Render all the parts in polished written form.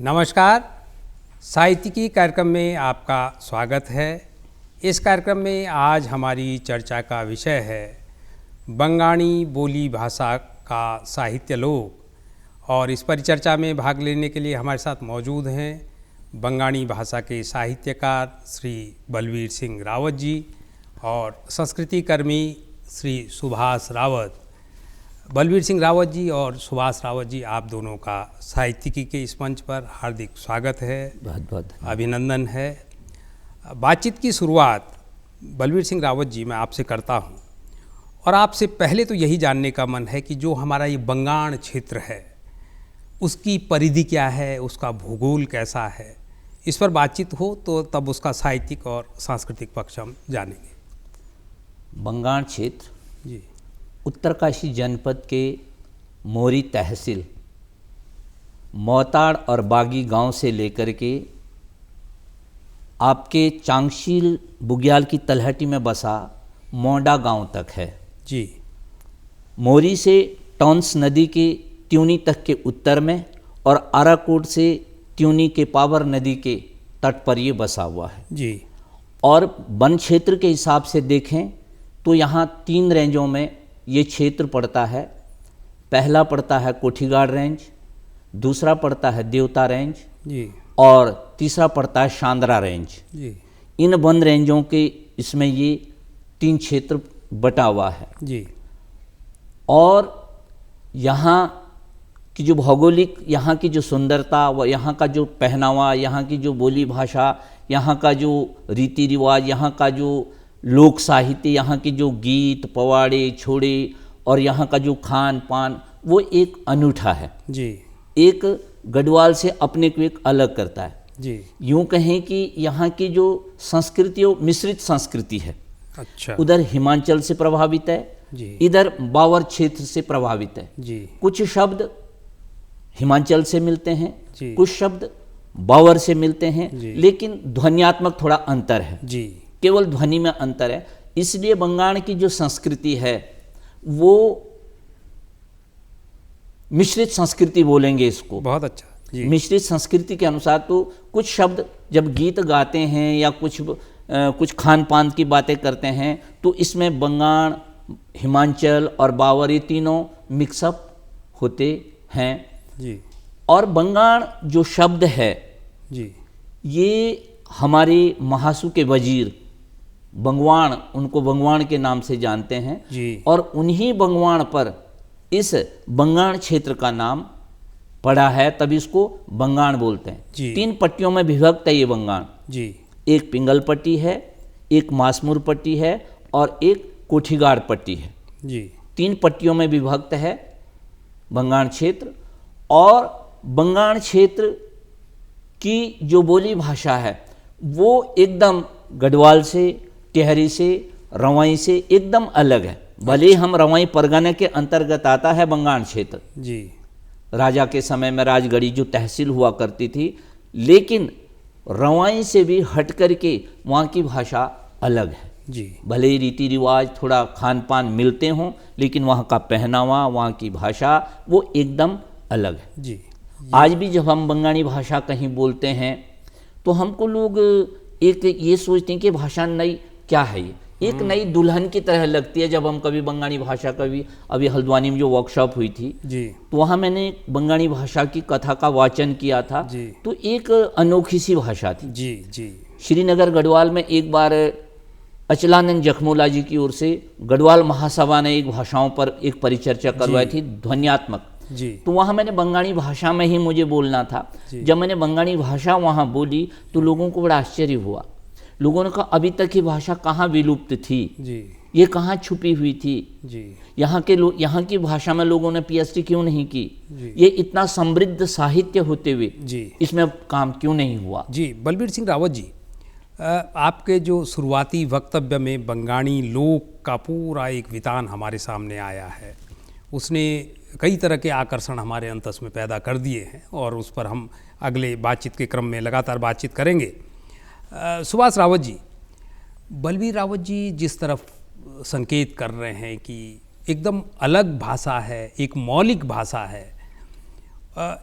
नमस्कार। साहित्यिकी कार्यक्रम में आपका स्वागत है। इस कार्यक्रम में आज हमारी चर्चा का विषय है बंगाणी बोली भाषा का साहित्य लोक, और इस परिचर्चा में भाग लेने के लिए हमारे साथ मौजूद हैं बंगाणी भाषा के साहित्यकार श्री बलवीर सिंह रावत जी और संस्कृति कर्मी श्री सुभाष रावत। बलवीर सिंह रावत जी और सुभाष रावत जी, आप दोनों का साहित्यिकी के इस मंच पर हार्दिक स्वागत है, बहुत बहुत अभिनंदन है। बातचीत की शुरुआत बलवीर सिंह रावत जी मैं आपसे करता हूं, और आपसे पहले तो यही जानने का मन है कि जो हमारा ये बंगाण क्षेत्र है उसकी परिधि क्या है, उसका भूगोल कैसा है, इस पर बातचीत हो तो तब उसका साहित्यिक और सांस्कृतिक पक्ष हम जानेंगे। बंगाण क्षेत्र जी उत्तरकाशी जनपद के मोरी तहसील मोताड़ और बागी गांव से लेकर के आपके चांगशील बुग्याल की तलहटी में बसा मोंडा गांव तक है। जी। मोरी से टॉन्स नदी के त्यूनी तक के उत्तर में और आराकोट से त्यूनी के पावर नदी के तट पर ये बसा हुआ है। जी। और वन क्षेत्र के हिसाब से देखें तो यहाँ 3 रेंजों में ये क्षेत्र पड़ता है। पहला पड़ता है कोठीगाड़ रेंज, दूसरा पड़ता है देवता रेंज जी, और तीसरा पड़ता है शांद्रा रेंज। जी, इन वन रेंजों के इसमें ये 3 क्षेत्र बटा हुआ है। जी। और यहाँ की जो भौगोलिक, यहाँ की जो सुंदरता व यहाँ का जो पहनावा, यहाँ की जो बोली भाषा, यहाँ का जो रीति रिवाज, यहाँ का जो लोक साहित्य, यहाँ के जो गीत पवाड़े छोड़े और यहाँ का जो खान पान, वो एक अनूठा है। जी। एक गढ़वाल से अपने को एक अलग करता है। जी। यूँ कहें कि यहाँ की जो संस्कृति वो मिश्रित संस्कृति है। अच्छा। उधर हिमाचल से प्रभावित है जी। इधर बावर क्षेत्र से प्रभावित है। जी। कुछ शब्द हिमाचल से मिलते हैं, जी। कुछ शब्द बावर से मिलते हैं, जी। लेकिन ध्वन्यात्मक थोड़ा अंतर है। जी। केवल ध्वनि में अंतर है। इसलिए बंगाण की जो संस्कृति है वो मिश्रित संस्कृति बोलेंगे इसको। बहुत अच्छा। जी। मिश्रित संस्कृति के अनुसार तो कुछ शब्द जब गीत गाते हैं या कुछ खान पान की बातें करते हैं तो इसमें बंगाण, हिमाचल और बावर ये तीनों मिक्सअप होते हैं। जी। और बंगाण जो शब्द है जी। ये हमारे महासू के वजीर बंगवाण, उनको बंगवाण के नाम से जानते हैं। जी। और उन्हीं बंगवाण पर इस बंगाण क्षेत्र का नाम पड़ा है, तभी इसको बंगाण बोलते हैं। जी। 3 पट्टियों में विभक्त है ये बंगाण। जी। एक पिंगल पट्टी है, एक मासमूर पट्टी है और एक कोठीगाड़ पट्टी है। जी। 3 पट्टियों में विभक्त है बंगाण क्षेत्र। और बंगाण क्षेत्र की जो बोली भाषा है वो एकदम गढ़वाल से, टिहरी से, रवाई से एकदम अलग है। भले ही हम रवाई परगना के अंतर्गत आता है बंगाण क्षेत्र। जी। राजा के समय में राजगढ़ी जो तहसील हुआ करती थी, लेकिन रवाई से भी हट करके वहाँ की भाषा अलग है। जी। भले ही रीति रिवाज थोड़ा खान पान मिलते हों, लेकिन वहाँ का पहनावा, वहाँ की भाषा वो एकदम अलग है। जी। आज भी जब हम बंगाली भाषा कहीं बोलते हैं तो हमको लोग एक ये सोचते हैं कि भाषा नई क्या है, ये एक नई दुल्हन की तरह लगती है। जब हम कभी बंगाली भाषा अभी हल्द्वानी में जो वर्कशॉप हुई थी जी। तो वहाँ मैंने बंगाली भाषा की कथा का वाचन किया था। जी। तो एक अनोखी सी भाषा थी। जी। जी। श्रीनगर गढ़वाल में एक बार अचलानंद जखमोला जी की ओर से गढ़वाल महासभा ने एक भाषाओं पर एक परिचर्चा करवाई थी, ध्वन्यात्मक। जी। तो वहाँ मैंने बंगाली भाषा में ही मुझे बोलना था। जब मैंने बंगाली भाषा वहाँ बोली तो लोगों को बड़ा आश्चर्य हुआ। लोगों ने कहा अभी तक ये भाषा कहाँ विलुप्त थी, जी। ये कहाँ छुपी हुई थी, जी। यहाँ की भाषा में लोगों ने पीएचडी क्यों नहीं की, जी। ये इतना समृद्ध साहित्य होते हुए जी। इसमें काम क्यों नहीं हुआ। जी। बलवीर सिंह रावत जी, आपके जो शुरुआती वक्तव्य में बंगाणी लोक का पूरा एक वितान हमारे सामने आया है, उसने कई तरह के आकर्षण हमारे अंतस में पैदा कर दिए हैं और उस पर हम अगले बातचीत के क्रम में लगातार बातचीत करेंगे। सुभाष रावत जी, बलवीर रावत जी जिस तरफ संकेत कर रहे हैं कि एकदम अलग भाषा है, एक मौलिक भाषा है,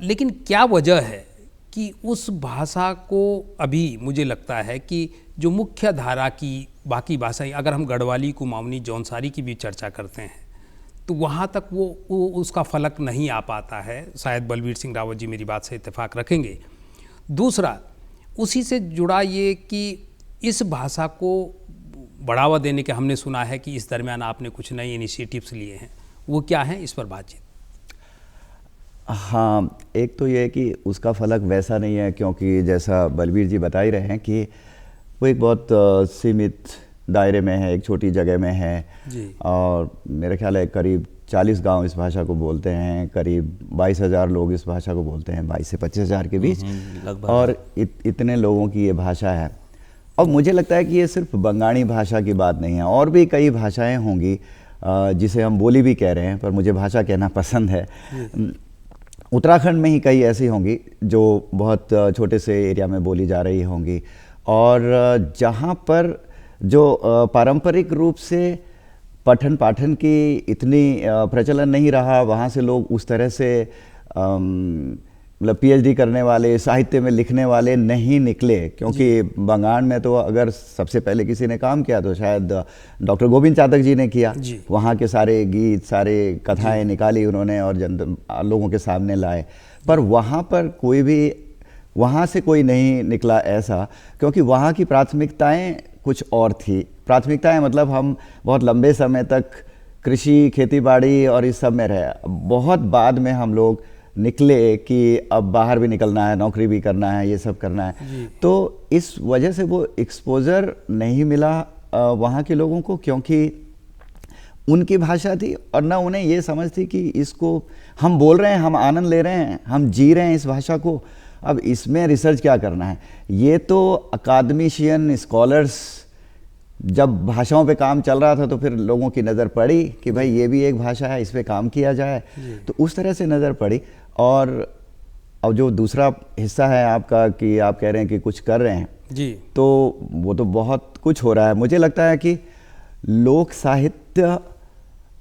लेकिन क्या वजह है कि उस भाषा को अभी मुझे लगता है कि जो मुख्य धारा की बाकी भाषाएं, अगर हम गढ़वाली, कुमाऊनी, जौनसारी की भी चर्चा करते हैं तो वहाँ तक वो उसका फलक नहीं आ पाता है। शायद बलबीर सिंह रावत जी मेरी बात से इत्तेफाक रखेंगे। दूसरा, उसी से जुड़ा ये कि इस भाषा को बढ़ावा देने के हमने सुना है कि इस दरमियान आपने कुछ नए इनिशिएटिव्स लिए हैं, वो क्या हैं, इस पर बातचीत। हाँ, एक तो ये है कि उसका फलक वैसा नहीं है, क्योंकि जैसा बलबीर जी बता ही रहे हैं कि वो एक बहुत सीमित दायरे में है, एक छोटी जगह में है जी। और मेरे ख्याल है करीब 40 गांव इस भाषा को बोलते हैं, करीब 22,000 लोग इस भाषा को बोलते हैं, 22 से 25,000 के बीच लगभग। और इतने लोगों की ये भाषा है। और मुझे लगता है कि ये सिर्फ बंगाली भाषा की बात नहीं है, और भी कई भाषाएं होंगी जिसे हम बोली भी कह रहे हैं, पर मुझे भाषा कहना पसंद है। उत्तराखंड में ही कई ऐसी होंगी जो बहुत छोटे से एरिया में बोली जा रही होंगी, और जहाँ पर जो पारंपरिक रूप से पठन पाठन की इतनी प्रचलन नहीं रहा, वहाँ से लोग उस तरह से मतलब पीएचडी करने वाले, साहित्य में लिखने वाले नहीं निकले, क्योंकि बंगाल में तो अगर सबसे पहले किसी ने काम किया तो शायद डॉक्टर गोविंद चातक जी ने किया। वहाँ के सारे गीत, सारे कथाएं निकाली उन्होंने और लोगों के सामने लाए, पर वहाँ पर कोई भी, वहाँ से कोई नहीं निकला ऐसा, क्योंकि वहाँ की प्राथमिकताएं कुछ और थी। प्राथमिकताएं मतलब हम बहुत लंबे समय तक कृषि, खेतीबाड़ी और इस सब में रहे, बहुत बाद में हम लोग निकले कि अब बाहर भी निकलना है, नौकरी भी करना है, ये सब करना है। तो इस वजह से वो एक्सपोजर नहीं मिला वहाँ के लोगों को, क्योंकि उनकी भाषा थी और ना उन्हें ये समझ थी कि इसको हम बोल रहे हैं, हम आनंद ले रहे हैं, हम जी रहे हैं इस भाषा को, अब इसमें रिसर्च क्या करना है। ये तो अकादमिशियन, स्कॉलर्स, जब भाषाओं पे काम चल रहा था तो फिर लोगों की नज़र पड़ी कि भाई ये भी एक भाषा है, इस पे काम किया जाए, तो उस तरह से नज़र पड़ी। और अब जो दूसरा हिस्सा है आपका कि आप कह रहे हैं कि कुछ कर रहे हैं जी, तो वो तो बहुत कुछ हो रहा है। मुझे लगता है कि लोक साहित्य,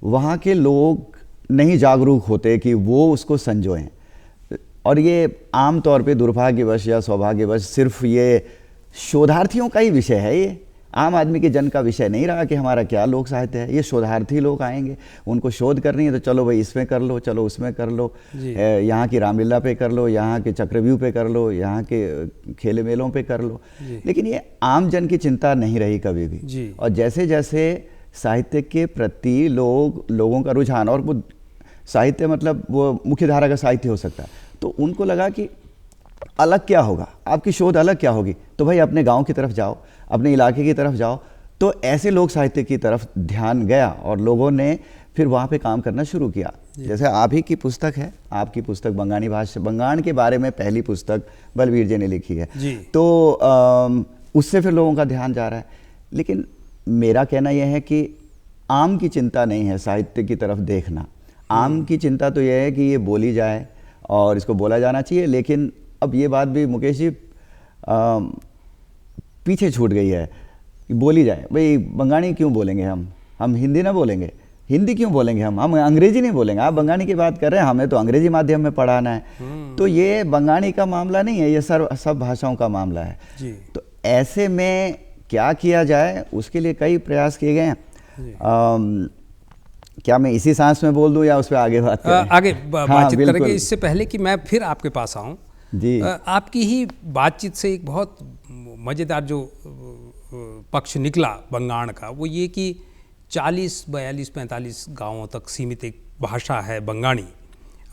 वहाँ के लोग नहीं जागरूक होते कि वो उसको संजोएं, और ये आम तौर पे दुर्भाग्यवश या सौभाग्यवश सिर्फ ये शोधार्थियों का ही विषय है। ये आम आदमी के जन का विषय नहीं रहा कि हमारा क्या लोक साहित्य है। ये शोधार्थी लोग आएंगे, उनको शोध करनी है तो चलो भाई इसमें कर लो, चलो उसमें कर लो, यहाँ की रामलीला पे कर लो, यहाँ के चक्रव्यूह पे कर लो, यहाँ के खेले मेलों पे कर लो, लेकिन ये आम जन की चिंता नहीं रही कभी भी। और जैसे जैसे साहित्य के प्रति लोगों का रुझान, और वो साहित्य मतलब वो मुख्य धारा का साहित्य हो सकता है, तो उनको लगा कि अलग क्या होगा, आपकी शोध अलग क्या होगी, तो भाई अपने गांव की तरफ जाओ, अपने इलाके की तरफ जाओ। तो ऐसे लोक साहित्य की तरफ ध्यान गया और लोगों ने फिर वहाँ पे काम करना शुरू किया। जैसे आप ही की पुस्तक है, आपकी पुस्तक बंगाली भाषा, बंगाल के बारे में पहली पुस्तक बलबीर जी ने लिखी है, तो उससे फिर लोगों का ध्यान जा रहा है। लेकिन मेरा कहना यह है कि आम की चिंता नहीं है साहित्य की तरफ देखना, आम की चिंता तो यह है कि ये बोली जाए और इसको बोला जाना चाहिए। लेकिन अब ये बात भी मुकेश जी पीछे छूट गई है कि बोली जाए। भाई बंगाली क्यों बोलेंगे हम हिंदी ना बोलेंगे, हिंदी क्यों बोलेंगे, हम अंग्रेजी नहीं बोलेंगे। आप बंगाली की बात कर रहे हैं, हमें तो अंग्रेजी माध्यम में पढ़ाना है। तो ये बंगाली का मामला नहीं है, ये सब भाषाओं का मामला है जी। तो ऐसे में क्या किया जाए, उसके लिए कई प्रयास किए गए हैं। क्या मैं इसी सांस में बोल दूं या उस पर आगे बात करें? आगे बातचीत करेंगे। इससे पहले कि मैं फिर आपके पास आऊं जी, आपकी ही बातचीत से एक बहुत मज़ेदार जो पक्ष निकला बंगाल का, वो ये कि 40, 42, 45 गांवों तक सीमित एक भाषा है बंगाली।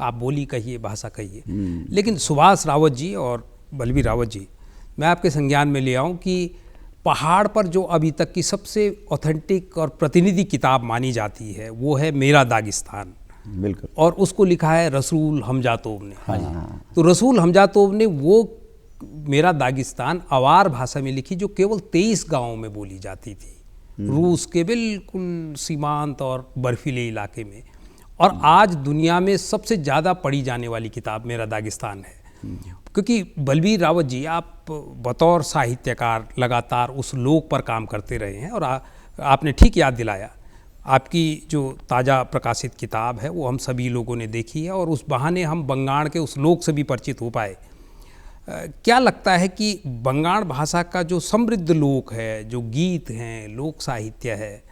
आप बोली कहिए, भाषा कहिए, लेकिन सुभाष रावत जी और बलबीर रावत जी, मैं आपके संज्ञान में ले आऊं कि पहाड़ पर जो अभी तक की सबसे ऑथेंटिक और प्रतिनिधि किताब मानी जाती है वो है मेरा दागिस्तान। बिल्कुल। और उसको लिखा है रसूल हमजातोब ने। हाँ। तो रसूल हमजातोब ने वो मेरा दागिस्तान अवार भाषा में लिखी, जो केवल 23 गांवों में बोली जाती थी, रूस के बिल्कुल सीमांत और बर्फीले इलाके में। और आज दुनिया में सबसे ज़्यादा पढ़ी जाने वाली किताब मेरा दागिस्तान है। क्योंकि बलबीर रावत जी, आप बतौर साहित्यकार लगातार उस लोक पर काम करते रहे हैं, और आपने ठीक याद दिलाया, आपकी जो ताज़ा प्रकाशित किताब है वो हम सभी लोगों ने देखी है, और उस बहाने हम बंगाल के उस लोक से भी परिचित हो पाए। क्या लगता है कि बंगाल भाषा का जो समृद्ध लोक है, जो गीत हैं, लोक साहित्य है,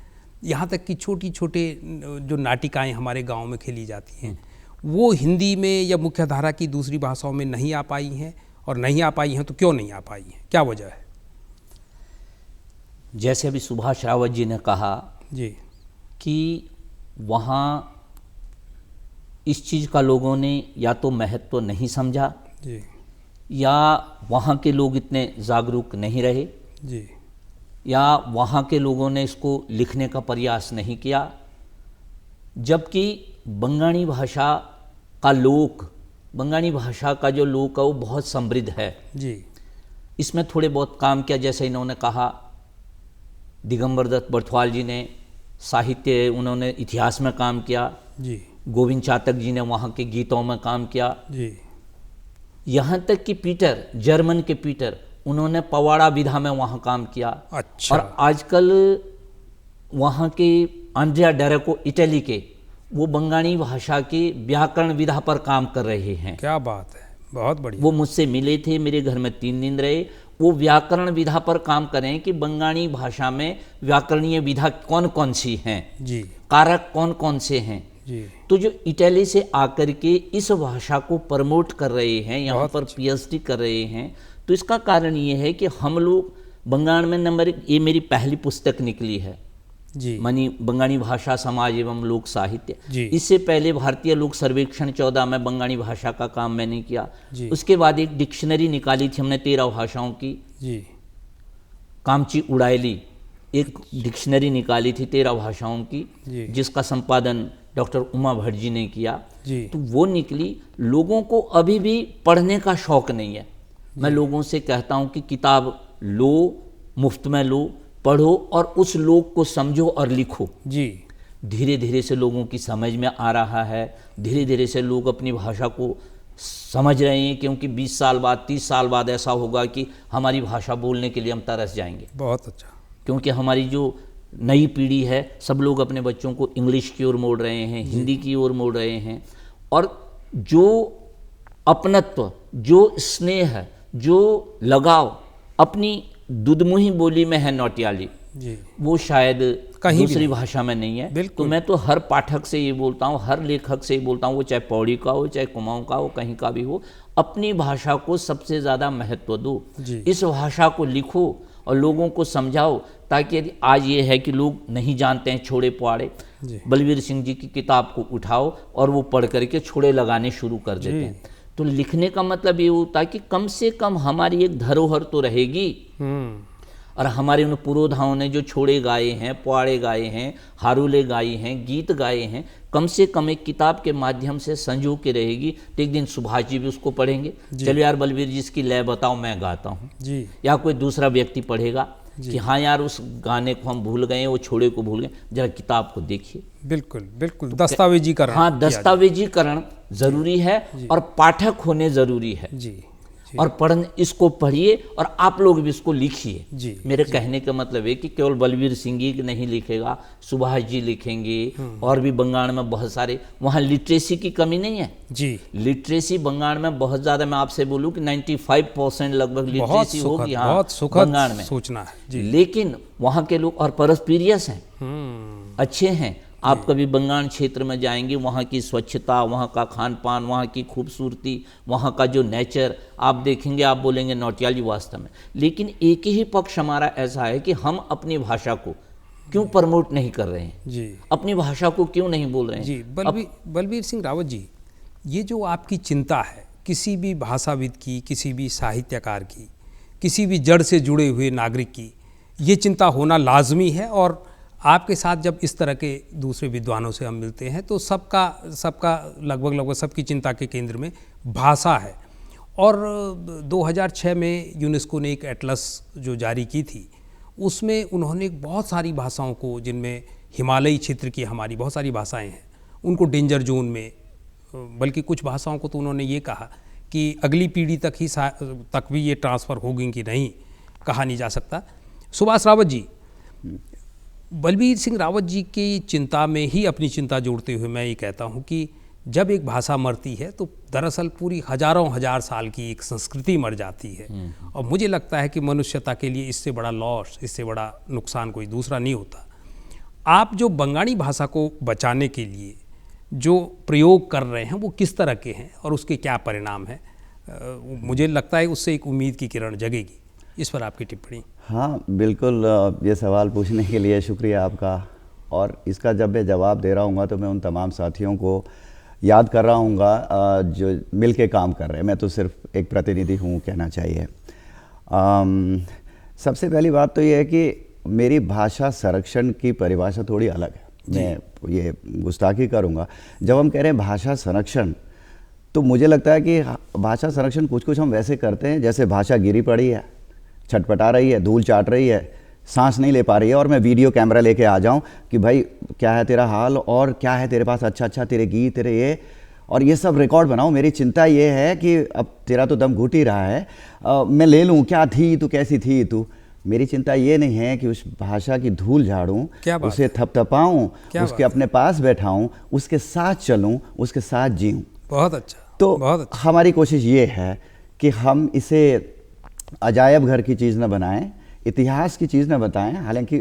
यहाँ तक कि छोटी छोटे जो नाटिकाएं हमारे गांव में खेली जाती हैं, वो हिंदी में या मुख्यधारा की दूसरी भाषाओं में नहीं आ पाई हैं, और नहीं आ पाई हैं तो क्यों नहीं आ पाई हैं, क्या वजह है? जैसे अभी सुभाष रावत जी ने कहा जी कि वहाँ इस चीज़ का लोगों ने या तो महत्व नहीं समझा, जी या वहाँ के लोग इतने जागरूक नहीं रहे, जी या वहाँ के लोगों ने इसको लिखने का प्रयास नहीं किया। जबकि बंगाली भाषा का लोक, बंगाली भाषा का जो लोक है वो बहुत समृद्ध है। जी इसमें थोड़े बहुत काम किया, जैसे इन्होंने कहा दिगंबर दत्त बर्थवाल जी ने साहित्य, उन्होंने इतिहास में काम किया, जी गोविंद चातक जी ने वहाँ के गीतों में काम किया, जी यहाँ तक कि पीटर, जर्मन के पीटर, उन्होंने पवाड़ा विधा में वहाँ काम किया। अच्छा। और आजकल वहाँ के आंद्रिया डेरेको इटली के, वो बंगाली भाषा के व्याकरण विधा पर काम कर रहे हैं। क्या बात है, बहुत बढ़िया। वो मुझसे मिले थे, मेरे घर में 3 दिन रहे। वो व्याकरण विधा पर काम करें कि बंगाली भाषा में व्याकरणीय विधा कौन कौन सी हैं, जी कारक कौन कौन से हैं। जी तो जो इटली से आकर के इस भाषा को प्रमोट कर रहे हैं, यहाँ पर पीएचडी कर रहे हैं, तो इसका कारण ये है कि हम लोग बंगाल में नंबर, ये मेरी पहली पुस्तक निकली है जी मानी बंगाली भाषा समाज एवं लोक साहित्य। जी। इससे पहले भारतीय लोक सर्वेक्षण 14 में बंगाली भाषा का काम मैंने किया। जी। उसके बाद एक डिक्शनरी निकाली थी हमने 13 भाषाओं की, जी कामची उड़ायली, एक डिक्शनरी निकाली थी 13 भाषाओं की, जी। जिसका संपादन डॉक्टर उमा भट्ट जी ने किया। जी तो वो निकली। लोगों को अभी भी पढ़ने का शौक नहीं है। मैं लोगों से कहता हूँ कि किताब लो, मुफ्त में लो, पढ़ो और उस लोक को समझो और लिखो। जी धीरे धीरे से लोगों की समझ में आ रहा है, धीरे धीरे से लोग अपनी भाषा को समझ रहे हैं, क्योंकि 20 साल बाद 30 साल बाद ऐसा होगा कि हमारी भाषा बोलने के लिए हम तरस जाएंगे। बहुत अच्छा। क्योंकि हमारी जो नई पीढ़ी है, सब लोग अपने बच्चों को इंग्लिश की ओर मोड़ रहे हैं, हिंदी की ओर मोड़ रहे हैं, और जो अपनत्व, जो स्नेह, जो लगाव अपनी दुधमुही बोली में है नौटियाली, जी वो शायद कहीं दूसरी भाषा में नहीं है। बिल्कुल। तो मैं तो हर पाठक से ये बोलता हूँ, हर लेखक से ये बोलता हूँ, वो चाहे पौड़ी का हो, चाहे कुमाऊँ का हो, कहीं का भी हो, अपनी भाषा को सबसे ज़्यादा महत्व दो। जी। इस भाषा को लिखो और लोगों को समझाओ, ताकि यदि आज ये है कि लोग नहीं जानते हैं छोड़े पुआड़े, जी। बलवीर सिंह जी की किताब को उठाओ और वो पढ़ करके छोड़े लगाने शुरू कर देते हैं। तो लिखने का मतलब ये होता है कि कम से कम हमारी एक धरोहर तो रहेगी। और हमारे उन पुरोधाओं ने जो छोड़े गाए हैं, पुआड़े गाए हैं, हारूले गाए हैं, गीत गाए हैं, कम से कम एक किताब के माध्यम से संजो के रहेगी। तो एक दिन सुभाष जी भी उसको पढ़ेंगे, चलो यार बलवीर जी इसकी लय बताओ, मैं गाता हूँ। जी या कोई दूसरा व्यक्ति पढ़ेगा कि हाँ यार उस गाने को हम भूल गए, वो छोड़े को भूल गए, जरा किताब को देखिए। बिल्कुल बिल्कुल, दस्तावेजीकरण। हाँ, दस्तावेजीकरण जरूरी है और पाठक होने जरूरी है। जी और पढ़ने, इसको पढ़िए और आप लोग भी इसको लिखिए। जी मेरे कहने का मतलब है कि केवल बलवीर सिंह जी नहीं लिखेगा, सुभाष जी लिखेंगे, और भी बंगाल में बहुत सारे, वहाँ लिटरेसी की कमी नहीं है। जी लिटरेसी बंगाल में बहुत ज़्यादा, मैं आपसे बोलूँ कि 95% लगभग लिटरेसी होगी। हाँ, बहुत सुखद बंगाल में सूचना है। जी लेकिन वहाँ के लोग और परस्पीरियस हैं, अच्छे हैं। आप कभी बंगाल क्षेत्र में जाएंगे, वहाँ की स्वच्छता, वहाँ का खान पान, वहाँ की खूबसूरती, वहाँ का जो नेचर आप देखेंगे, आप बोलेंगे नौटियाली वास्तव में। लेकिन एक ही पक्ष हमारा ऐसा है कि हम अपनी भाषा को क्यों प्रमोट नहीं कर रहे हैं, जी अपनी भाषा को क्यों नहीं बोल रहे हैं। जी बलवीर सिंह रावत जी, ये जो आपकी चिंता है किसी भी भाषाविद की, किसी भी साहित्यकार की, किसी भी जड़ से जुड़े हुए नागरिक की, ये चिंता होना लाजमी है। और आपके साथ जब इस तरह के दूसरे विद्वानों से हम मिलते हैं तो सबका लगभग सबकी चिंता के केंद्र में भाषा है। और 2006 में यूनेस्को ने एक एटलस जो जारी की थी, उसमें उन्होंने बहुत सारी भाषाओं को, जिनमें हिमालयी क्षेत्र की हमारी बहुत सारी भाषाएं हैं, उनको डेंजर जोन में, बल्कि कुछ भाषाओं को तो उन्होंने ये कहा कि अगली पीढ़ी तक भी ये ट्रांसफ़र होगी कि नहीं, कहा नहीं जा सकता। सुभाष रावत जी, बलवीर सिंह रावत जी की चिंता में ही अपनी चिंता जोड़ते हुए मैं ये कहता हूँ कि जब एक भाषा मरती है तो दरअसल पूरी हजारों हजार साल की एक संस्कृति मर जाती है। और मुझे लगता है कि मनुष्यता के लिए इससे बड़ा लॉस, इससे बड़ा नुकसान कोई दूसरा नहीं होता। आप जो बंगाली भाषा को बचाने के लिए जो प्रयोग कर रहे हैं वो किस तरह के हैं और उसके क्या परिणाम हैं? मुझे लगता है उससे एक उम्मीद की किरण जगेगी। इस पर आपकी टिप्पणी। हाँ बिल्कुल, ये सवाल पूछने के लिए शुक्रिया आपका। और इसका जब मैं जवाब दे रहा हूँ तो मैं उन तमाम साथियों को याद कर रहा हूँ जो मिल के काम कर रहे हैं। मैं तो सिर्फ एक प्रतिनिधि हूँ कहना चाहिए। सबसे पहली बात तो ये है कि मेरी भाषा संरक्षण की परिभाषा थोड़ी अलग है। मैं ये गुस्ताखी करूँगा जब हम कह रहे हैं भाषा संरक्षण, तो मुझे लगता है कि भाषा संरक्षण कुछ कुछ हम वैसे करते हैं जैसे भाषा गिरी पड़ी है, छटपटा रही है, धूल चाट रही है, सांस नहीं ले पा रही है, और मैं वीडियो कैमरा लेके आ जाऊं कि भाई क्या है तेरा हाल और क्या है तेरे पास, अच्छा अच्छा तेरे गीत तेरे ये, और ये सब रिकॉर्ड बनाऊं। मेरी चिंता ये है कि अब तेरा तो दम घुट ही रहा है, मैं ले लूं, क्या थी तू, कैसी थी तू। मेरी चिंता ये नहीं है कि उस भाषा की धूल झाड़ूं, उसे थपथपाऊं, उसके अपने पास बैठाऊं, उसके साथ चलूं, उसके साथ जीऊं। बहुत अच्छा। तो बहुत अच्छा। हमारी कोशिश ये है कि हम इसे अजायब घर की चीज़ न बनाएं, इतिहास की चीज़ न बताएं। हालांकि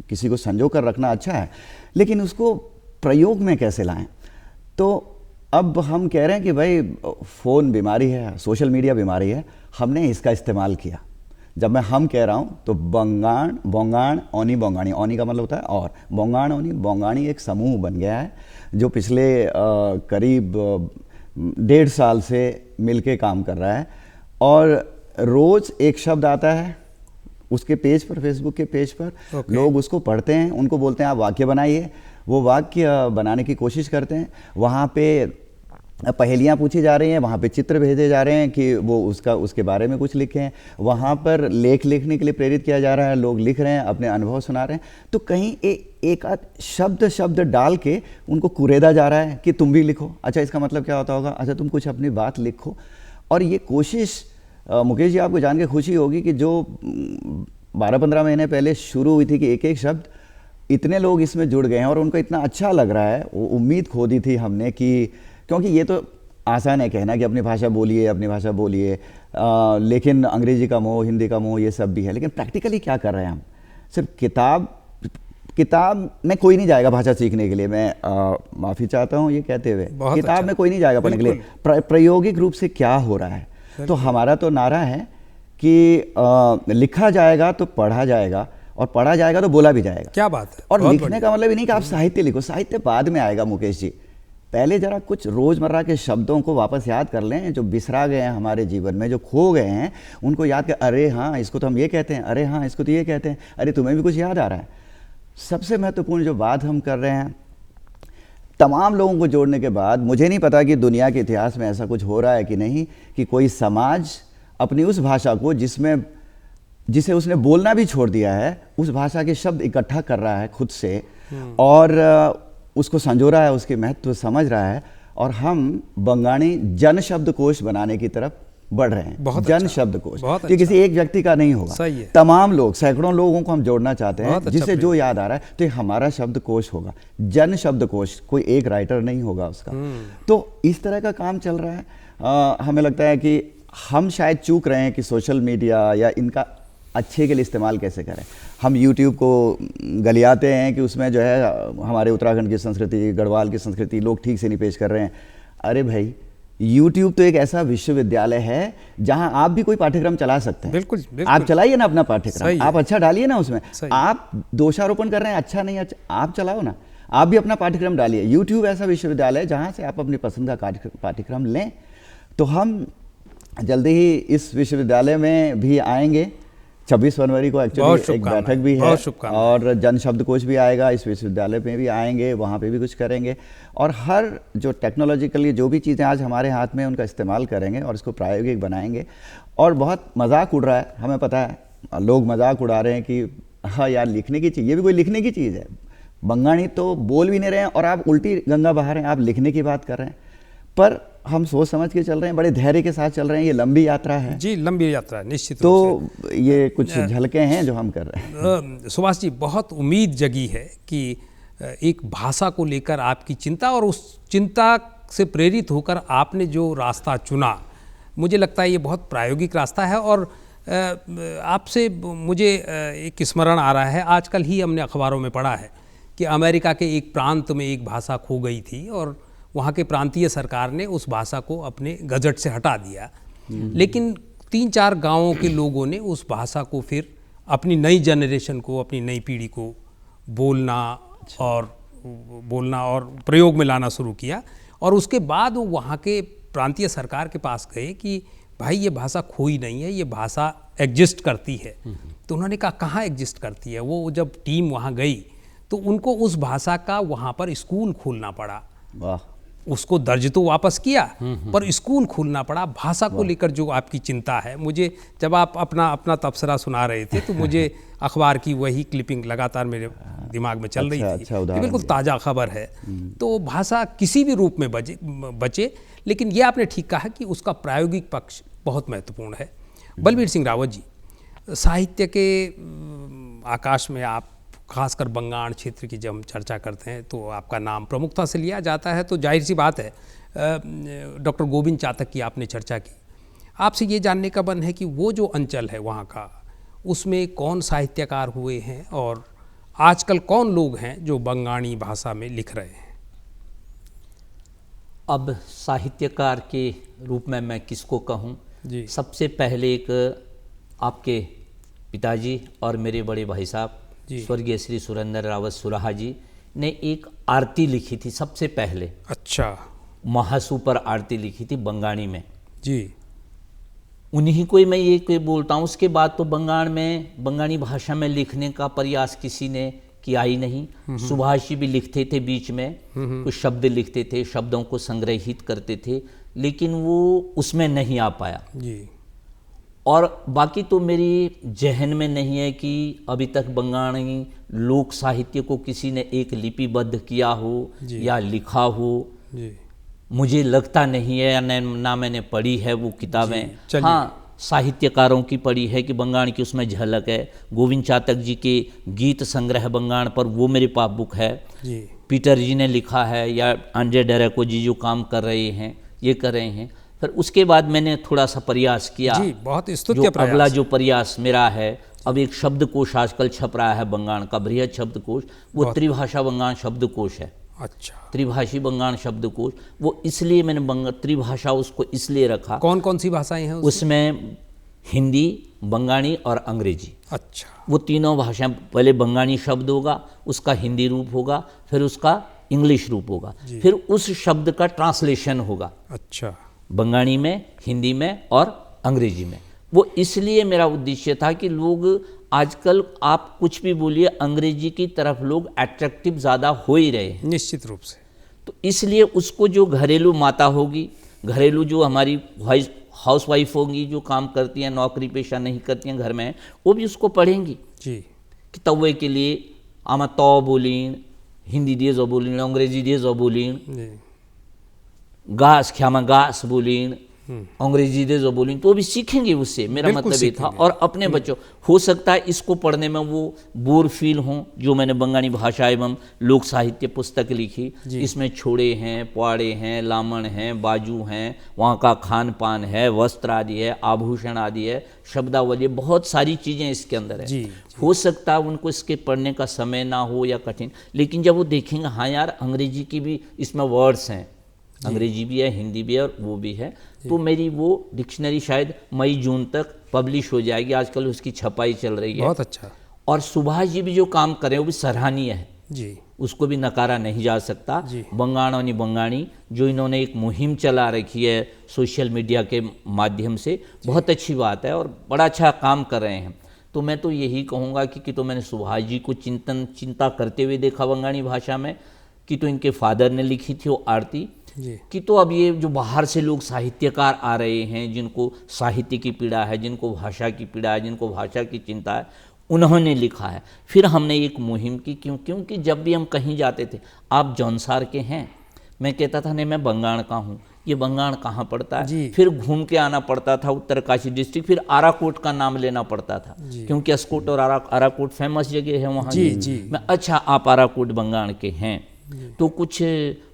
किसी को संजो कर रखना अच्छा है, लेकिन उसको प्रयोग में कैसे लाएं। तो अब हम कह रहे हैं कि भाई फ़ोन बीमारी है, सोशल मीडिया बीमारी है, हमने इसका इस्तेमाल किया। जब मैं हम कह रहा हूँ तो बंगाण, बोंगाण, ओनी, बोंगाणी, ओनी का मतलब होता है और, बोंगाण, ओनी, बोंगाणी एक समूह बन गया है जो पिछले करीब 1.5 साल से मिलके काम कर रहा है। और रोज़ एक शब्द आता है उसके पेज पर, फेसबुक के पेज पर, लोग उसको पढ़ते हैं, उनको बोलते हैं आप वाक्य बनाइए, वो वाक्य बनाने की कोशिश करते हैं। वहाँ पे पहेलियाँ पूछी जा रही हैं, वहाँ पे चित्र भेजे जा रहे हैं कि वो उसके बारे में कुछ लिखें, वहाँ पर लेख लिखने के लिए प्रेरित किया जा रहा है, लोग लिख रहे हैं, अपने अनुभव सुना रहे हैं। तो कहीं एक आध शब्द डाल के उनको कुरेदा जा रहा है कि तुम भी लिखो। अच्छा इसका मतलब क्या होता होगा, अच्छा तुम कुछ अपनी बात लिखो। और ये कोशिश मुकेश जी आपको जान के खुशी होगी कि जो 12-15 महीने पहले शुरू हुई थी कि एक एक शब्द, इतने लोग इसमें जुड़ गए हैं और उनको इतना अच्छा लग रहा है। वो उम्मीद खो दी थी हमने कि, क्योंकि ये तो आसान है कहना कि अपनी भाषा बोलिए, अपनी भाषा बोलिए, लेकिन अंग्रेजी का मोह, हिंदी का मोह, ये सब भी है। लेकिन प्रैक्टिकली क्या कर रहे हैं हम? सिर्फ किताब में कोई नहीं जाएगा भाषा सीखने के लिए। मैं माफ़ी चाहता हूँ ये कहते हुए, किताब में कोई नहीं जाएगा पढ़ने के लिए। प्रायोगिक रूप से क्या हो रहा है? तो हमारा तो नारा है कि लिखा जाएगा तो पढ़ा जाएगा, और पढ़ा जाएगा तो बोला भी जाएगा। क्या बात है। और लिखने का मतलब ही नहीं कि आप साहित्य लिखो, साहित्य बाद में आएगा मुकेश जी। पहले जरा कुछ रोज़मर्रा के शब्दों को वापस याद कर लें जो बिसरा गए हैं हमारे जीवन में, जो खो गए हैं, उनको याद कर, अरे हाँ इसको तो हम ये कहते हैं, अरे हाँ इसको तो ये कहते हैं, अरे तुम्हें भी कुछ याद आ रहा है। सबसे महत्वपूर्ण जो बात हम कर रहे हैं, तमाम लोगों को जोड़ने के बाद, मुझे नहीं पता कि दुनिया के इतिहास में ऐसा कुछ हो रहा है कि नहीं, कि कोई समाज अपनी उस भाषा को जिसे उसने बोलना भी छोड़ दिया है, उस भाषा के शब्द इकट्ठा कर रहा है खुद से और उसको संजो रहा है, उसके महत्व समझ रहा है। और हम बंगाणी जन शब्दकोश बनाने की तरफ बढ़ रहे हैं। जन शब्दकोश ये किसी एक व्यक्ति का नहीं होगा, तमाम लोग, सैकड़ों लोगों को हम जोड़ना चाहते हैं, जिसे जो याद आ रहा है। तो ये हमारा शब्दकोश होगा, जन शब्दकोश, कोई एक राइटर नहीं होगा उसका। तो इस तरह का काम चल रहा है। हमें लगता है कि हम शायद चूक रहे हैं कि सोशल मीडिया या इनका अच्छे के लिए इस्तेमाल कैसे करें। हम YouTube को गलियाते हैं कि उसमें जो है हमारे उत्तराखंड की संस्कृति, गढ़वाल की संस्कृति लोग ठीक से नहीं पेश कर रहे हैं। अरे भाई YouTube तो एक ऐसा विश्वविद्यालय है जहां आप भी कोई पाठ्यक्रम चला सकते हैं। बिल्कुल। आप चलाइए ना अपना पाठ्यक्रम, आप अच्छा डालिए ना उसमें। आप दोषारोपण कर रहे हैं, अच्छा नहीं अच्छा, आप चलाओ ना, आप भी अपना पाठ्यक्रम डालिए। YouTube ऐसा विश्वविद्यालय है जहाँ से आप अपनी पसंद का पाठ्यक्रम लें। तो हम जल्दी ही इस विश्वविद्यालय में भी आएंगे। 26 फरवरी को एक्चुअली एक बैठक भी है और जन शब्दकोश भी आएगा, इस विश्वविद्यालय में भी आएंगे, वहाँ पे भी कुछ करेंगे। और हर जो टेक्नोलॉजिकली जो भी चीज़ें आज हमारे हाथ में, उनका इस्तेमाल करेंगे और इसको प्रायोगिक बनाएंगे। और बहुत मजाक उड़ रहा है, हमें पता है, लोग मजाक उड़ा रहे हैं कि हाँ यार लिखने की चीज़, ये भी कोई लिखने की चीज़ है। बंगाणी तो बोल भी नहीं रहे हैं और आप उल्टी गंगा बहा रहे हैं, आप लिखने की बात कर रहे हैं। पर हम सोच समझ के चल रहे हैं, बड़े धैर्य के साथ चल रहे हैं। ये लंबी यात्रा है जी, लंबी यात्रा है निश्चित तो रूप से। ये कुछ झलके हैं जो हम कर रहे हैं। सुभाष जी, बहुत उम्मीद जगी है कि एक भाषा को लेकर आपकी चिंता और उस चिंता से प्रेरित होकर आपने जो रास्ता चुना, मुझे लगता है ये बहुत प्रायोगिक रास्ता है। और आपसे मुझे एक स्मरण आ रहा है, आजकल ही हमने अखबारों में पढ़ा है कि अमेरिका के एक प्रांत में एक भाषा खो गई थी और वहाँ के प्रांतीय सरकार ने उस भाषा को अपने गजट से हटा दिया, लेकिन 3-4 गांवों के लोगों ने उस भाषा को फिर अपनी नई जनरेशन को, अपनी नई पीढ़ी को बोलना और प्रयोग में लाना शुरू किया। और उसके बाद वो वहाँ के प्रांतीय सरकार के पास गए कि भाई ये भाषा खोई नहीं है, ये भाषा एग्जिस्ट करती है। तो उन्होंने कहा कहाँ एग्जिस्ट करती है। वो जब टीम वहाँ गई तो उनको उस भाषा का वहाँ पर स्कूल खोलना पड़ा। वाह। उसको दर्ज तो वापस किया पर स्कूल खोलना पड़ा। भाषा को लेकर जो आपकी चिंता है, मुझे जब आप अपना तबसरा सुना रहे थे तो मुझे अखबार की वही क्लिपिंग लगातार मेरे दिमाग में चल रही थी। अच्छा ये बिल्कुल ताज़ा खबर है। तो भाषा किसी भी रूप में बचे, लेकिन ये आपने ठीक कहा कि उसका प्रायोगिक पक्ष बहुत महत्वपूर्ण है। बलबीर सिंह रावत जी, साहित्य के आकाश में आप खासकर बंगाण क्षेत्र की जब हम चर्चा करते हैं तो आपका नाम प्रमुखता से लिया जाता है। तो जाहिर सी बात है, डॉक्टर गोविंद चातक की आपने चर्चा की। आपसे ये जानने का मन है कि वो जो अंचल है वहाँ का, उसमें कौन साहित्यकार हुए हैं और आजकल कौन लोग हैं जो बंगाणी भाषा में लिख रहे हैं। अब साहित्यकार के रूप में मैं किसको कहूँ जी। सबसे पहले एक आपके पिताजी और मेरे बड़े भाई साहब स्वर्गीय श्री सुरेंद्र रावत सुराहा जी ने एक आरती लिखी थी सबसे पहले। अच्छा। महासू पर आरती लिखी थी बंगाणी में जी। उन्हीं को ही मैं ये बोलता हूँ। उसके बाद तो बंगाणी भाषा में लिखने का प्रयास किसी ने किया ही नहीं। सुभाष जी भी लिखते थे, बीच में कुछ शब्द लिखते थे, शब्दों को संग्रहित करते थे, लेकिन वो उसमें नहीं आ पाया जी। और बाकी तो मेरी जहन में नहीं है कि अभी तक बंगाणी लोक साहित्य को किसी ने एक लिपिबद्ध किया हो या लिखा हो जी। मुझे लगता नहीं है, या ना मैंने पढ़ी है वो किताबें। हाँ, साहित्यकारों की पढ़ी है कि बंगाण की उसमें झलक है। गोविंद चातक जी के गीत संग्रह बंगाण पर वो मेरे पास बुक है जी। पीटर जी ने लिखा है, या आंड्रे डेरेको जी जो काम कर रहे हैं, ये कर रहे हैं। फिर उसके बाद मैंने थोड़ा सा प्रयास किया जी, बहुत स्तुत्य प्रयास। अगला जो प्रयास मेरा है, अब एक शब्दकोश आजकल छप रहा है बंगाण का, बृहद शब्दकोश, वो त्रिभाषा बंगाण शब्दकोश है। अच्छा। त्रिभाषी बंगाण शब्दकोश, वो इसलिए मैंने त्रिभाषा उसको इसलिए रखा। कौन कौन सी भाषाएं हैं उसमें? हिंदी, बंगाणी और अंग्रेजी। अच्छा। वो तीनों भाषाएं, पहले बंगाणी शब्द होगा, उसका हिंदी रूप होगा, फिर उसका इंग्लिश रूप होगा, फिर उस शब्द का ट्रांसलेशन होगा। अच्छा। बंगाणी में, हिंदी में और अंग्रेजी में। वो इसलिए मेरा उद्देश्य था कि लोग आजकल, आप कुछ भी बोलिए, अंग्रेजी की तरफ लोग अट्रैक्टिव ज़्यादा हो ही रहे हैं निश्चित रूप से। तो इसलिए उसको जो घरेलू माता होगी, घरेलू जो हमारी हाउस वाइफ होगी, जो काम करती हैं, नौकरी पेशा नहीं करती हैं घर में, वो भी उसको पढ़ेंगी जी। कि तवे के लिए आमा तो बोलीन, हिंदी दिए जो बोलीन, अंग्रेजी दिए जो बोलीन, घास ख्यामा घास बोलीन, अंग्रेजी दे जो बोलीन, तो भी सीखेंगे उससे। मेरा मतलब ये था। और अपने बच्चों, हो सकता है इसको पढ़ने में वो बोर फील हों, जो मैंने बंगाणी भाषा एवं लोक साहित्य पुस्तक लिखी, इसमें छोड़े हैं, पुआड़े हैं, लामण हैं, बाजू हैं, वहाँ का खान पान है, वस्त्र आदि है, आभूषण आदि है, शब्दावली, बहुत सारी चीज़ें इसके अंदर है। हो सकता है उनको इसके पढ़ने का समय ना हो या कठिन, लेकिन जब वो देखेंगे हाँ यार अंग्रेजी की भी इसमें वर्ड्स हैं, अंग्रेजी भी है, हिंदी भी है और वो भी है, तो मेरी वो डिक्शनरी शायद मई जून तक पब्लिश हो जाएगी। आजकल उसकी छपाई चल रही है। बहुत अच्छा। और सुभाष जी भी जो काम कर रहे हैं वो भी सराहनीय है जी, उसको भी नकारा नहीं जा सकता। बंगाणी बंगाणी जो इन्होंने एक मुहिम चला रखी है सोशल मीडिया के माध्यम से, बहुत अच्छी बात है और बड़ा अच्छा काम कर रहे हैं। तो मैं तो यही कहूँगा कि तो मैंने सुभाष जी को चिंता करते हुए देखा बंगाणी भाषा में, कि तो इनके फादर ने लिखी थी वो आरती, कि तो अब ये जो बाहर से लोग साहित्यकार आ रहे हैं, जिनको साहित्य की पीड़ा है, जिनको भाषा की पीड़ा है, जिनको भाषा की चिंता है, उन्होंने लिखा है। फिर हमने एक मुहिम की, क्योंकि जब भी हम कहीं जाते थे, आप जौनसार के हैं, मैं कहता था नहीं मैं बंगाण का हूँ, ये बंगाण कहाँ पड़ता है, फिर घूम के आना पड़ता था उत्तरकाशी डिस्ट्रिक्ट, फिर आराकोट का नाम लेना पड़ता था, क्योंकि अस्कोट और आराकोट फेमस जगह है वहाँ। मैं अच्छा आप आराकोट बंगाण के हैं, तो कुछ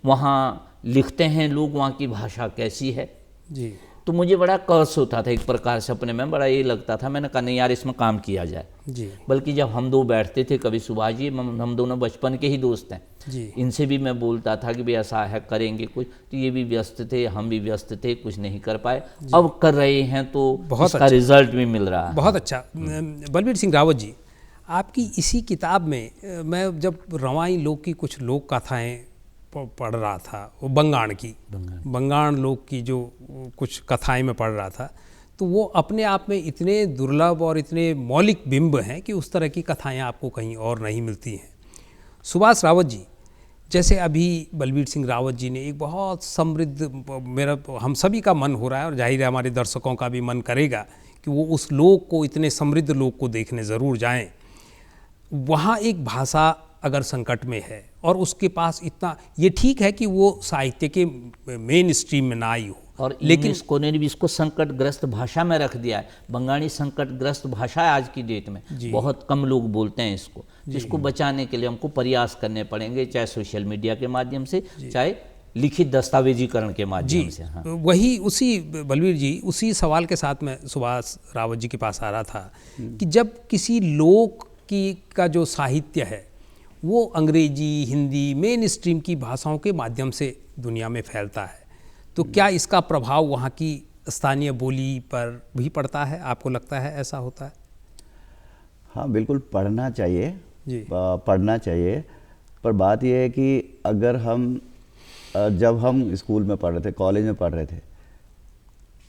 वहाँ लिखते हैं लोग वहाँ की भाषा कैसी है। जी तो मुझे बड़ा कर्स होता था एक प्रकार से, अपने में बड़ा ये लगता था। मैंने कहा नहीं यार, इसमें काम किया जाए। जी बल्कि जब हम दो बैठते थे, कभी सुभाष जी, हम दोनों बचपन के ही दोस्त हैं, जी इनसे भी मैं बोलता था कि भाई ऐसा है, करेंगे कुछ। तो ये भी व्यस्त थे, हम भी व्यस्त थे, कुछ नहीं कर पाए। अब कर रहे हैं तो बहुत इसका अच्छा। रिजल्ट भी मिल रहा है। बहुत अच्छा। बलबीर सिंह रावत जी, आपकी इसी किताब में मैं जब रवाई लोक की कुछ लोक कथाएँ पढ़ रहा था, वो बंगाण लोक की जो कुछ कथाएं मैं पढ़ रहा था, तो वो अपने आप में इतने दुर्लभ और इतने मौलिक बिंब हैं कि उस तरह की कथाएं आपको कहीं और नहीं मिलती हैं। सुभाष रावत जी, जैसे अभी बलबीर सिंह रावत जी ने एक बहुत समृद्ध, हम सभी का मन हो रहा है और जाहिर है हमारे दर्शकों का भी मन करेगा कि वो उस लोक को, इतने समृद्ध लोक को देखने ज़रूर जाएं। वहाँ एक भाषा अगर संकट में है और उसके पास इतना, ये ठीक है कि वो साहित्य के मेन स्ट्रीम में ना आई हो, और लेकिन यूनेस्को ने भी इसको संकटग्रस्त भाषा में रख दिया है। बंगाली संकटग्रस्त भाषा है आज की डेट में, बहुत कम लोग बोलते हैं इसको। जिसको बचाने के लिए हमको प्रयास करने पड़ेंगे, चाहे सोशल मीडिया के माध्यम से, चाहे लिखित दस्तावेजीकरण के माध्यम से। हाँ। वही उसी बलबीर जी, उसी सवाल के साथ मैं सुभाष रावत जी के पास आ रहा था कि जब किसी लोक की का जो साहित्य है वो अंग्रेजी, हिंदी, मेन स्ट्रीम की भाषाओं के माध्यम से दुनिया में फैलता है, तो क्या इसका प्रभाव वहाँ की स्थानीय बोली पर भी पड़ता है? आपको लगता है ऐसा होता है? हाँ बिल्कुल, पढ़ना चाहिए जी। पढ़ना चाहिए। पर बात यह है कि अगर हम जब हम स्कूल में पढ़ रहे थे, कॉलेज में पढ़ रहे थे,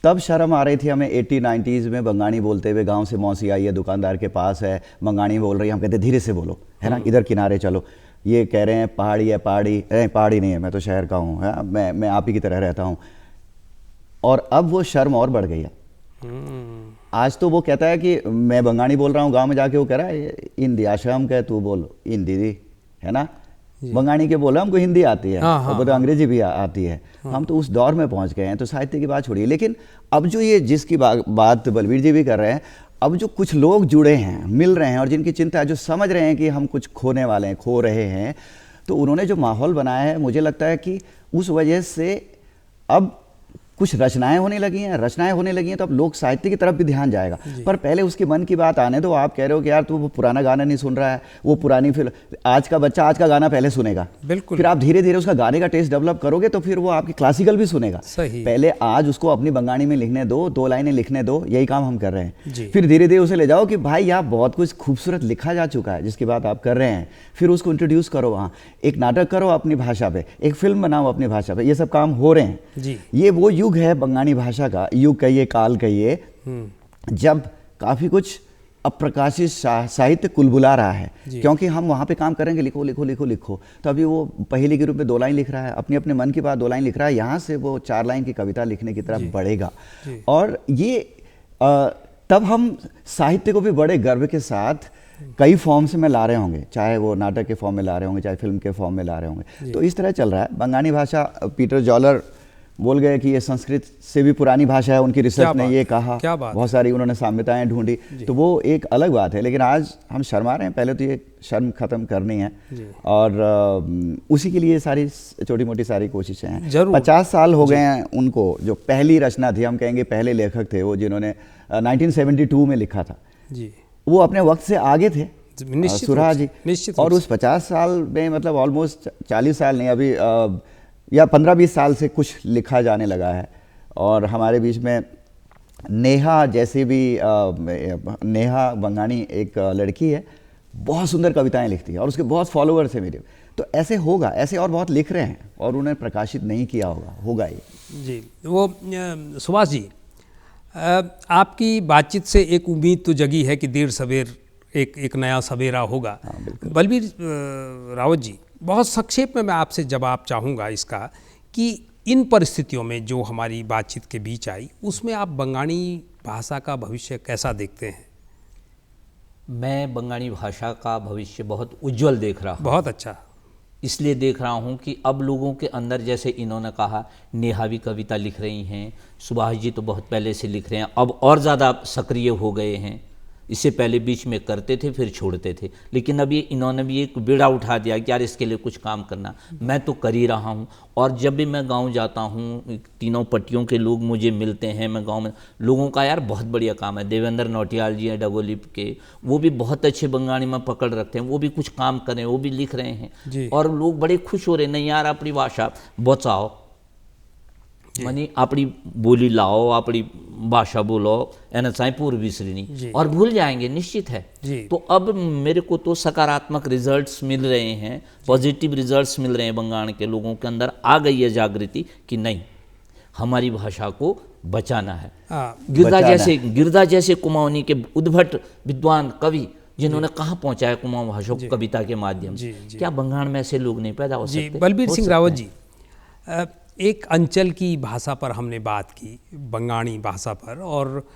तब शर्म आ रही थी हमें 80-90s में बंगाली बोलते हुए। गांव से मौसी आई है, दुकानदार के पास है, बंगाली बोल रही है, हम कहते धीरे से बोलो, है ना, इधर किनारे चलो। ये कह रहे हैं पहाड़ी है, पहाड़ी नहीं है, मैं तो शहर का हूँ, है, मैं आप ही की तरह रहता हूँ। और अब वो शर्म और बढ़ गई है। आज तो वो कहता है कि मैं बंगाली बोल रहा हूँ, गाँव में जाके वो कह रहा है हिंदी आश्रम कह, तू बोल हिंदी दी, है ना, बंगाली के बोला, हमको हिंदी आती है, और बोलते अंग्रेजी भी आती है। हम तो उस दौर में पहुंच गए हैं, तो साहित्य की बात छोड़िए। लेकिन अब जो ये जिसकी बात बलबीर जी भी कर रहे हैं, अब जो कुछ लोग जुड़े हैं, मिल रहे हैं, और जिनकी चिंता है, जो समझ रहे हैं कि हम कुछ खोने वाले हैं, खो रहे हैं, तो उन्होंने जो माहौल बनाया है, मुझे लगता है कि उस वजह से अब कुछ रचनाएं होने लगी हैं, तो अब लोक साहित्य की तरफ भी ध्यान जाएगा। पर पहले उसके मन की बात आने दो। आप कह रहे हो कि यार तू वो पुराना गाना नहीं सुन रहा है, वो पुरानी फिल्म, आज का बच्चा आज का गाना पहले सुनेगा, बिल्कुल। फिर आप धीरे धीरे उसका गाने का टेस्ट डेवलप करोगे, तो फिर वो आपकी क्लासिकल भी सुनेगा। सही। पहले आज उसको अपनी बंगाली में लिखने दो, 2 लाइनें लिखने दो, यही काम हम कर रहे जी। हैं। फिर धीरे धीरे उसे ले जाओ कि भाई यहाँ बहुत कुछ खूबसूरत लिखा जा चुका है, जिसकी बात आप कर रहे हैं, फिर उसको इंट्रोड्यूस करो, वहाँ एक नाटक करो अपनी भाषा पे, एक फिल्म बनाओ अपनी भाषा पे, ये सब काम हो रहे हैं जी। ये वो युग है बंगाली भाषा का, युग कहिए, काल कहिए, जब काफ़ी कुछ अप्रकाशित साहित्य कुलबुला रहा है, क्योंकि हम वहाँ पे काम करेंगे, लिखो लिखो लिखो लिखो। तो अभी वो पहेली के रूप में 2 लाइन लिख रहा है, अपने अपने मन की बात 2 लाइन लिख रहा है, यहाँ से वो 4 लाइन की कविता लिखने की तरफ बढ़ेगा। और ये तब हम साहित्य को भी बड़े गर्व के साथ कई फॉर्म से में ला रहे होंगे, चाहे वो नाटक के फॉर्म में ला रहे होंगे, चाहे फिल्म के फॉर्म में ला रहे होंगे। तो इस तरह चल रहा है बंगाली भाषा। पीटर जॉलर बोल गए कि ये संस्कृत से भी पुरानी भाषा है, उनकी रिसर्च ने ये कहा, बहुत सारी उन्होंने साम्यताएं ढूंढी, तो वो एक अलग बात है। लेकिन आज हम शर्मा रहे हैं, पहले तो ये शर्म खत्म करनी है, और उसी के लिए सारी छोटी मोटी सारी कोशिशें हैं। 50 साल हो गए हैं उनको, जो पहली रचना थी, हम कहेंगे पहले लेखक थे वो, जिन्होंने 1972 में लिखा था जी। वो अपने वक्त से आगे थे, सुरा जी। और उस 50 साल में मतलब ऑलमोस्ट 40 साल नहीं, अभी या 15-20 साल से कुछ लिखा जाने लगा है। और हमारे बीच में नेहा जैसे भी नेहा बंगानी एक लड़की है, बहुत सुंदर कविताएं लिखती है, और उसके बहुत फॉलोअर्स हैं मेरे। तो ऐसे होगा, ऐसे और बहुत लिख रहे हैं, और उन्हें प्रकाशित नहीं किया होगा ये जी। वो सुभाष जी, आपकी बातचीत से एक उम्मीद तो जगी है कि देर सवेर एक नया सवेरा होगा। बलबीर रावत जी, बहुत संक्षेप में मैं आपसे जवाब चाहूँगा इसका कि इन परिस्थितियों में जो हमारी बातचीत के बीच आई, उसमें आप बंगाली भाषा का भविष्य कैसा देखते हैं? मैं बंगाली भाषा का भविष्य बहुत उज्जवल देख रहा हूँ। बहुत अच्छा। इसलिए देख रहा हूँ कि अब लोगों के अंदर, जैसे इन्होंने कहा, नेहा भी कविता लिख रही हैं, सुभाष जी तो बहुत पहले से लिख रहे हैं, अब और ज़्यादा सक्रिय हो गए हैं, इससे पहले बीच में करते थे फिर छोड़ते थे, लेकिन अब ये इन्होंने भी एक बीड़ा उठा दिया कि यार इसके लिए कुछ काम करना। मैं तो कर ही रहा हूँ, और जब भी मैं गांव जाता हूँ तीनों पट्टियों के लोग मुझे मिलते हैं, मैं गांव में लोगों का यार बहुत बढ़िया काम है। देवेंद्र नौटियाल जी हैं डगोली के, वो भी बहुत अच्छे बंगाली में पकड़ रखते हैं, वो भी कुछ काम कर रहे हैं, वो भी लिख रहे हैं और लोग बड़े खुश हो रहे हैं, नहीं यार अपनी भाषा बचाओ, मानी अपनी बोली लाओ, अपनी भाषा बोलो, एना चाहे पूर्व विसरनी, और भूल जाएंगे निश्चित है। तो अब मेरे को तो सकारात्मक रिजल्ट्स मिल रहे हैं, पॉजिटिव रिजल्ट्स मिल रहे हैं, बंगाल के लोगों के अंदर आ गई है जागृति कि नहीं हमारी भाषा को बचाना है। गिरधा जैसे कुमाऊनी के उद्भट विद्वान कवि जिन्होंने कहाँ पहुंचाया कुमाऊं भाषा को कविता के माध्यम से, क्या बंगाल में ऐसे लोग नहीं पैदा हो सकते? बलबीर सिंह रावत जी, एक अंचल की भाषा पर हमने बात की, बंगाणी भाषा पर, और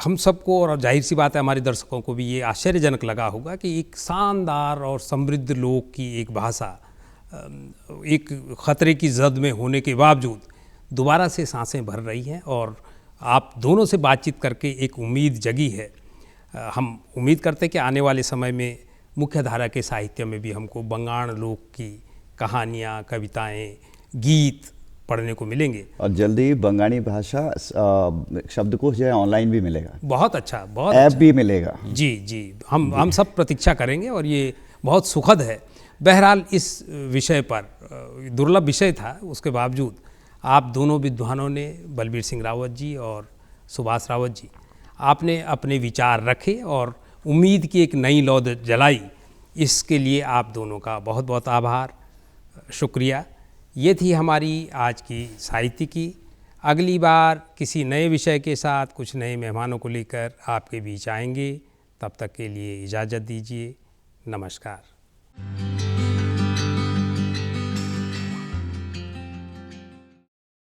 हम सबको और जाहिर सी बात है हमारे दर्शकों को भी ये आश्चर्यजनक लगा होगा कि एक शानदार और समृद्ध लोक की एक भाषा एक ख़तरे की जद में होने के बावजूद दोबारा से सांसें भर रही हैं, और आप दोनों से बातचीत करके एक उम्मीद जगी है। हम उम्मीद करते हैं कि आने वाले समय में मुख्य धारा के साहित्य में भी हमको बंगाण लोक की कहानियाँ, कविताएँ, गीत पढ़ने को मिलेंगे, और जल्दी बंगाली भाषा शब्दकोश जो है ऑनलाइन भी मिलेगा। बहुत अच्छा, बहुत ऐप अच्छा। भी मिलेगा। जी, हम सब प्रतीक्षा करेंगे और ये बहुत सुखद है। बहरहाल इस विषय पर दुर्लभ विषय था, उसके बावजूद आप दोनों विद्वानों ने, बलबीर सिंह रावत जी और सुभाष रावत जी, आपने अपने विचार रखे और उम्मीद की एक नई लौ जलाई। इसके लिए आप दोनों का बहुत बहुत आभार, शुक्रिया। ये थी हमारी आज की साहित्यिकी। अगली बार किसी नए विषय के साथ कुछ नए मेहमानों को लेकर आपके बीच आएंगे। तब तक के लिए इजाज़त दीजिए। नमस्कार।